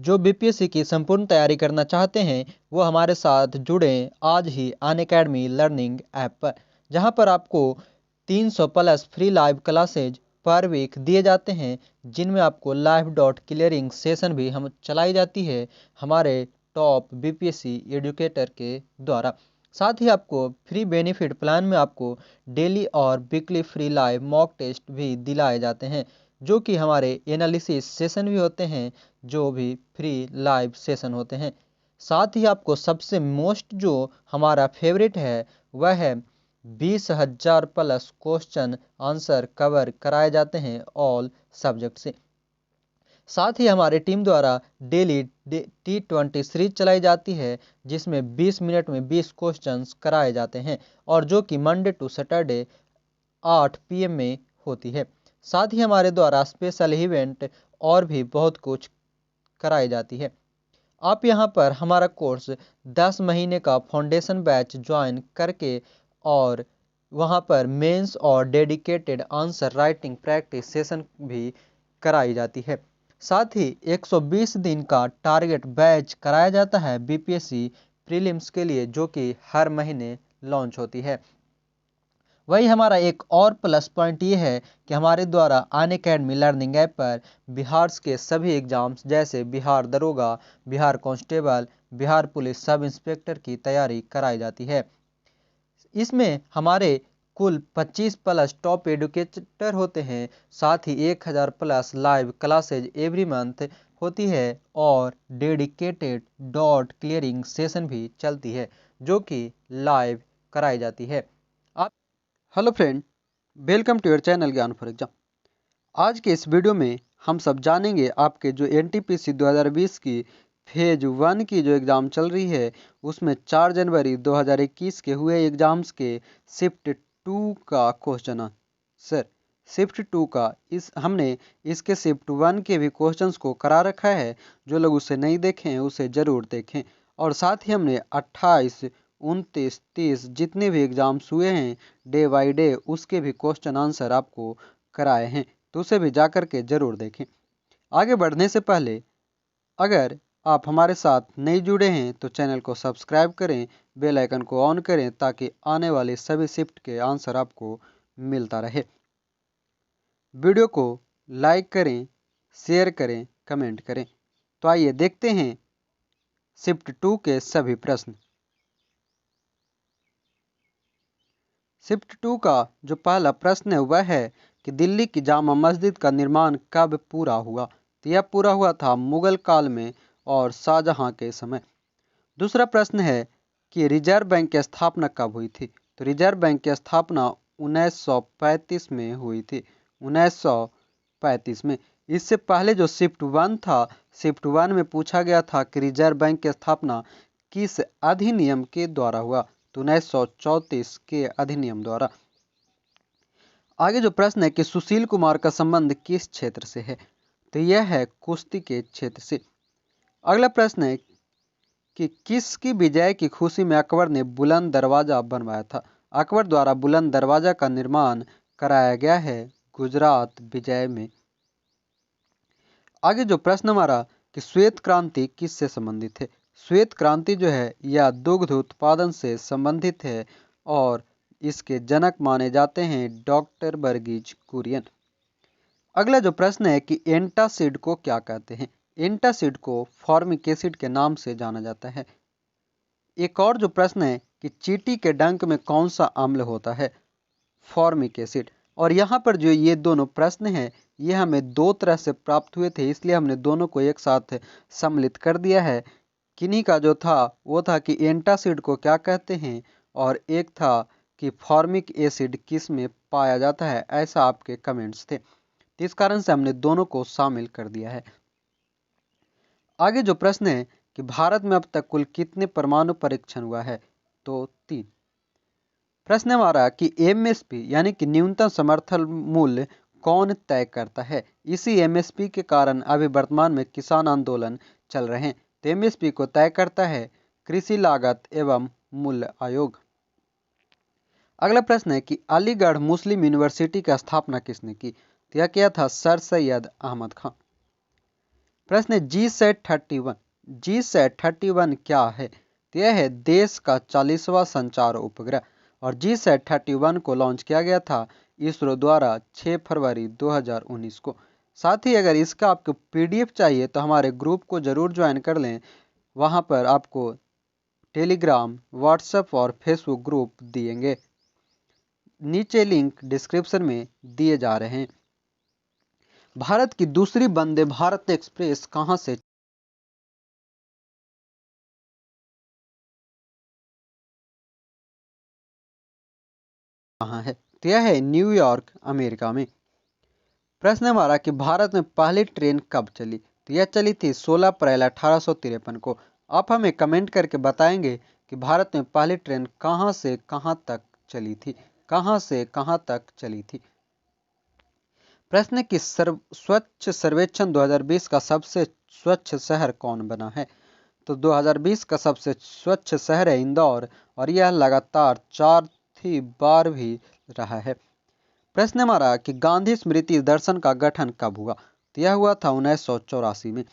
जो बीपीएससी की संपूर्ण तैयारी करना चाहते हैं वो हमारे साथ जुड़ें आज ही अनअकैडमी लर्निंग ऐप पर, जहां पर आपको 300 plus free live classes per week दिए जाते हैं, जिनमें आपको लाइव डॉट क्लियरिंग सेशन भी हम चलाई जाती है हमारे टॉप बीपीएससी एजुकेटर के द्वारा। साथ ही आपको फ्री बेनिफिट प्लान में आपको डेली और weekly free live mock test भी दिलाए जाते हैं, जो कि हमारे एनालिसिस सेशन भी होते हैं, जो भी फ्री लाइव सेशन होते हैं। साथ ही आपको सबसे मोस्ट जो हमारा फेवरेट है वह है 20,000 प्लस क्वेश्चन आंसर कवर कराए जाते हैं ऑल सब्जेक्ट से। साथ ही हमारे टीम द्वारा डेली T20 सीरीज चलाई जाती है, जिसमें 20 मिनट में 20 क्वेश्चंस कराए जाते हैं और जो कि मंडे टू सैटरडे 8 PM में होती है। साथ ही हमारे द्वारा स्पेशल इवेंट और भी बहुत कुछ कराई जाती है। आप यहां पर हमारा कोर्स 10 महीने का फाउंडेशन बैच ज्वाइन करके और वहां पर मेंस और dedicated answer writing practice session भी कराई जाती है। साथ ही 120 दिन का टारगेट बैच कराया जाता है बीपीएससी प्रीलिम्स के लिए, जो कि हर महीने लॉन्च होती है। वही हमारा एक और प्लस पॉइंट ये है कि हमारे द्वारा अनअकैडमी लर्निंग ऐप पर बिहार के सभी एग्जाम्स जैसे बिहार दरोगा, Bihar constable, Bihar police sub inspector की तैयारी कराई जाती है। इसमें हमारे कुल 25 प्लस टॉप एडुकेटर होते हैं। साथ ही 1000 plus live classes every month होती है और डेडिकेटेड डॉट क्लियरिंग सेशन भी चलती है, जो कि लाइव कराई जाती है। Hello friend, welcome to your channel Gyan for exam. आज के इस वीडियो में हम सब जानेंगे आपके जो एनटीपीसी 2020 की फेज 1 की जो एग्ज़ाम चल रही है, उसमें 4 जनवरी 2021 के हुए एग्ज़ाम्स के शिफ्ट 2 का क्वेश्चन आंसर। शिफ्ट 2 का हमने इसके शिफ्ट 1 के भी क्वेश्चंस को करा रखा है। जो लोग उसे नहीं देखें हैं उसे ज़रूर देखें। और साथ ही हमने 28, 29, 30 जितने भी एग्ज़ाम्स हुए हैं डे बाई डे, उसके भी क्वेश्चन आंसर आपको कराए हैं, तो उसे भी जा कर के ज़रूर देखें। आगे बढ़ने से पहले अगर आप हमारे साथ नहीं जुड़े हैं तो चैनल को सब्सक्राइब करें, बेल आइकन को ऑन करें ताकि आने वाले सभी शिफ्ट के आंसर आपको मिलता रहे। वीडियो को लाइक करें, शेयर करें, कमेंट करें। तो आइए देखते हैं शिफ्ट 2 के सभी प्रश्न। शिफ्ट 2 का जो पहला प्रश्न है वह है कि दिल्ली की जामा मस्जिद का निर्माण कब पूरा हुआ? तो यह पूरा हुआ था मुगल काल में और शाहजहां के समय। दूसरा प्रश्न है कि रिजर्व बैंक की स्थापना कब हुई थी? तो रिजर्व बैंक की स्थापना 1935 में हुई थी, 1935 में। इससे पहले जो शिफ्ट 1 था, शिफ्ट 1 में पूछा गया था कि रिजर्व बैंक की स्थापना किस अधिनियम के द्वारा हुआ? तो 1934 के अधिनियम द्वारा। आगे जो प्रश्न है कि सुशील कुमार का संबंध किस क्षेत्र से है? तो यह है कुश्ती के क्षेत्र से। अगला प्रश्न है कि किसकी विजय की खुशी में अकबर ने बुलंद दरवाजा बनवाया था? अकबर द्वारा बुलंद दरवाजा का निर्माण कराया गया है गुजरात विजय में। आगे जो प्रश्न हमारा कि श्वेत क्रांति किससे संबंधित है? श्वेत क्रांति जो है यह दुग्ध उत्पादन से संबंधित है और इसके जनक माने जाते हैं डॉक्टर वर्गीज कुरियन। अगला जो प्रश्न है कि एंटासिड को क्या कहते हैं? एंटासिड को फॉर्मिक एसिड के नाम से जाना जाता है। एक और जो प्रश्न है कि चींटी के डंक में कौन सा अम्ल होता है? Formic acid. और यहाँ पर जो ये दोनों प्रश्न हैं ये हमें दो तरह से प्राप्त हुए थे, इसलिए हमने दोनों को एक साथ सम्मिलित कर दिया है। किन्हीं का जो था वो था कि एंटासिड को क्या कहते हैं और एक था कि फॉर्मिक एसिड किस में पाया जाता है, ऐसा आपके कमेंट्स थे। तो इस कारण से हमने दोनों को शामिल कर दिया है। आगे जो प्रश्न है कि भारत में अब तक कुल कितने परमाणु परीक्षण हुआ है? तो 3। प्रश्न हमारा कि एमएसपी यानी कि न्यूनतम समर्थन मूल्य कौन तय करता है? इसी एमएसपी के कारण अभी वर्तमान में किसान आंदोलन चल रहे हैं। तो एमएसपी को तय करता है कृषि लागत एवं मूल्य आयोग। अगला प्रश्न है कि अलीगढ़ मुस्लिम यूनिवर्सिटी की स्थापना किसने की? तो यह किया था सर सैयद अहमद खान। प्रश्न है GSAT-31। GSAT-31 क्या है? तो यह है देश का 40वां संचार उपग्रह और GSAT-31 को लॉन्च किया गया था इसरो द्वारा 6 फरवरी 2019 को। साथ ही अगर इसका आपको PDF चाहिए तो हमारे ग्रुप को ज़रूर ज्वाइन कर लें। वहाँ पर आपको टेलीग्राम, व्हाट्सएप और फेसबुक ग्रुप दिएंगे, नीचे लिंक डिस्क्रिप्शन में दिए जा रहे हैं। भारत की दूसरी वंदे भारत एक्सप्रेस कहाँ से कहाँ है? तो यह है न्यूयॉर्क, अमेरिका में। प्रश्न हमारा कि भारत में पहली ट्रेन कब चली? तो यह चली थी 16 अप्रैल 1853 को। आप हमें कमेंट करके बताएंगे कि भारत में पहली ट्रेन कहाँ से कहाँ तक चली थी, कहाँ से कहाँ तक चली थी। प्रश्न की स्वच्छ सर्वेक्षण 2020 का सबसे स्वच्छ शहर कौन बना है? तो 2020 का सबसे स्वच्छ शहर है इंदौर और यह लगातार चौथी बार भी रहा है। प्रश्न हमारा कि गांधी स्मृति दर्शन का गठन कब हुआ? तो यह हुआ था 1984 में।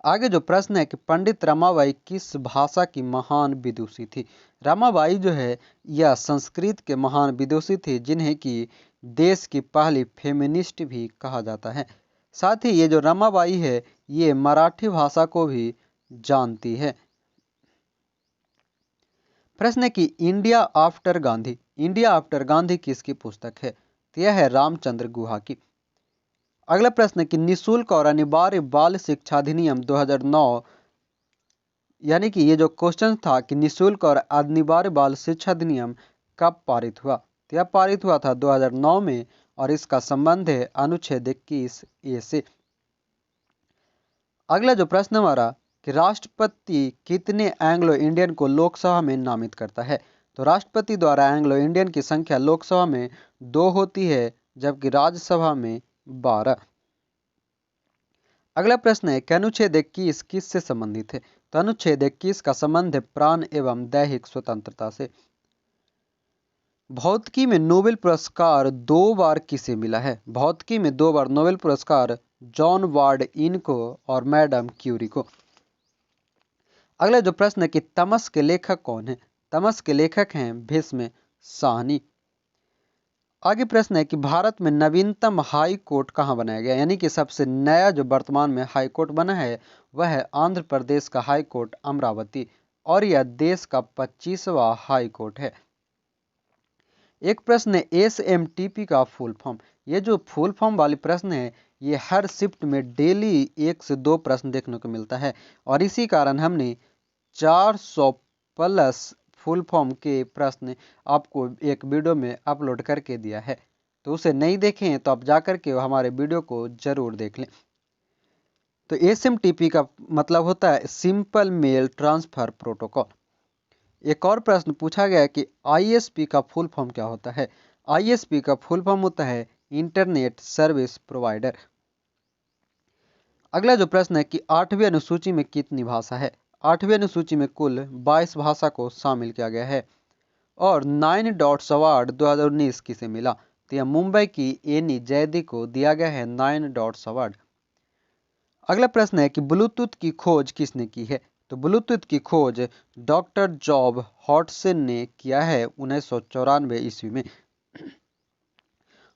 आगे जो प्रश्न है कि पंडित रमाबाई किस भाषा की महान विदुषी थी? रमाबाई जो है यह संस्कृत के महान विदुषी थी, जिन्हें कि देश की पहली फेमिनिस्ट भी कहा जाता है। साथ ही ये जो रमाबाई है ये मराठी भाषा को भी जानती है। प्रश्न है कि India after Gandhi, India after Gandhi किसकी पुस्तक है? तो यह है रामचंद्र गुहा की। अगला प्रश्न है कि निःशुल्क और अनिवार्य बाल शिक्षा अधिनियम 2009, यानी कि ये जो क्वेश्चन था कि निःशुल्क और अनिवार्य बाल शिक्षा अधिनियम कब पारित हुआ? तो यह पारित हुआ था 2009 में और इसका संबंध है अनुच्छेद 21A से। अगला जो प्रश्न हमारा कि राष्ट्रपति कितने एंग्लो इंडियन को लोकसभा में नामित करता है? तो राष्ट्रपति द्वारा एंग्लो इंडियन की संख्या लोकसभा में 2 होती है, जबकि राज्यसभा में 12। अगला प्रश्न है कि अनुच्छेद 21 किससे संबंधित है? तो अनुच्छेद 21 का संबंध है प्राण एवं दैहिक स्वतंत्रता से। भौतिकी में नोबेल पुरस्कार 2 बार किसे मिला है? भौतिकी में 2 बार नोबेल पुरस्कार जॉन वार्ड इन को और मैडम क्यूरी को। अगला जो प्रश्न है कि तमस के लेखक कौन है? तमस के लेखक हैं भीष्म साहनी। आगे प्रश्न है कि भारत में नवीनतम हाई कोर्ट कहाँ बनाया गया? यानी कि सबसे नया जो वर्तमान में हाई कोर्ट बना है वह है आंध्र प्रदेश का हाई कोर्ट अमरावती और यह देश का 25वां हाई कोर्ट है। एक प्रश्न है SMTP का फुल फॉर्म। ये जो फुल फॉर्म वाली प्रश्न है ये हर शिफ्ट में डेली 1 से 2 प्रश्न देखने को मिलता है और इसी कारण हमने 400 प्लस फुल फॉर्म के प्रश्न आपको एक वीडियो में अपलोड करके दिया है, तो उसे नहीं देखें तो आप जाकर के हमारे वीडियो को जरूर देख लें। तो SMTP का मतलब होता है सिंपल मेल ट्रांसफर प्रोटोकॉल। एक और प्रश्न पूछा गया कि ISP का फुल फॉर्म क्या होता है? ISP का फुल फॉर्म होता है इंटरनेट सर्विस प्रोवाइडर। अगला जो प्रश्न है कि 8वीं अनुसूची में कितनी भाषा है? 8वीं अनुसूची में कुल 22 भाषा को शामिल किया गया है। और 9 डॉट्स अवार्ड 2019 किसे मिला? तो यह मुंबई की एनी जैदी को दिया गया है 9 डॉट्स अवार्ड। अगला प्रश्न है कि ब्लूटूथ की खोज किसने की है? तो ब्लूटूथ की खोज डॉक्टर जॉब हॉटसन ने किया है 1994 ईस्वी में।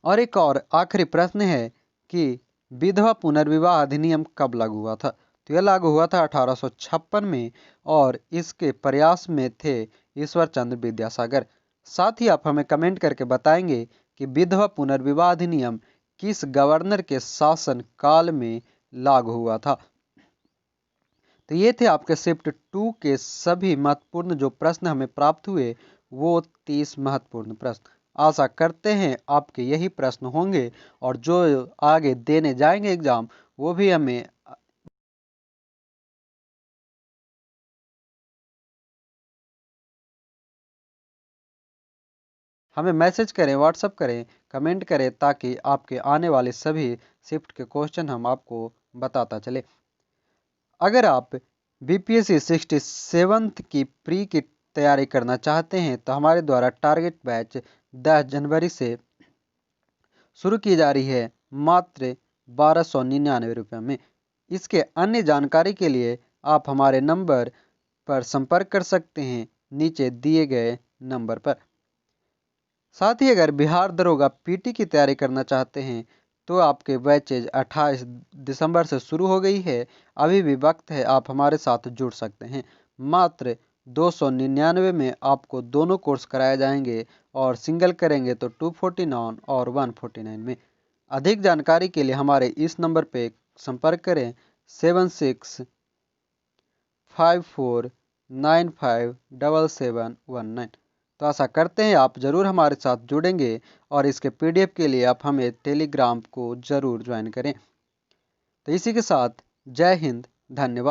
और एक और आखिरी प्रश्न है कि विधवा पुनर्विवाह अधिनियम कब लागू हुआ था? तो यह लागू हुआ था 1856 में और इसके प्रयास में थे ईश्वर चंद्र विद्यासागर। साथ ही आप हमें कमेंट करके बताएंगे कि विधवा पुनर्विवाह अधिनियम किस गवर्नर के शासन काल में लागू हुआ था। तो ये थे आपके शिफ्ट 2 के सभी महत्वपूर्ण जो प्रश्न हमें प्राप्त हुए, वो 30 महत्वपूर्ण प्रश्न। आशा करते हैं आपके यही प्रश्न होंगे और जो आगे देने जाएंगे एग्जाम वो भी हमें मैसेज करें, व्हाट्सअप करें, कमेंट करें ताकि आपके आने वाले सभी शिफ्ट के क्वेश्चन हम आपको बताता चले। अगर आप BPSC 67th की प्री की तैयारी करना चाहते हैं तो हमारे द्वारा टारगेट बैच 10 जनवरी से शुरू की जा रही है मात्र 1299 रुपये में। इसके अन्य जानकारी के लिए आप हमारे नंबर पर संपर्क कर सकते हैं नीचे दिए गए नंबर पर। साथ ही अगर बिहार दरोगा पीटी की तैयारी करना चाहते हैं तो आपके बैचेज 28 दिसंबर से शुरू हो गई है। अभी भी वक्त है, आप हमारे साथ जुड़ सकते हैं। मात्र 299 में आपको दोनों कोर्स कराए जाएंगे और सिंगल करेंगे तो 249 और 149 में। अधिक जानकारी के लिए हमारे इस नंबर पे संपर्क करें 7654957719। तो आशा करते हैं आप ज़रूर हमारे साथ जुड़ेंगे और इसके पीडीएफ के लिए आप हमें टेलीग्राम को ज़रूर ज्वाइन करें। तो इसी के साथ जय हिंद, धन्यवाद।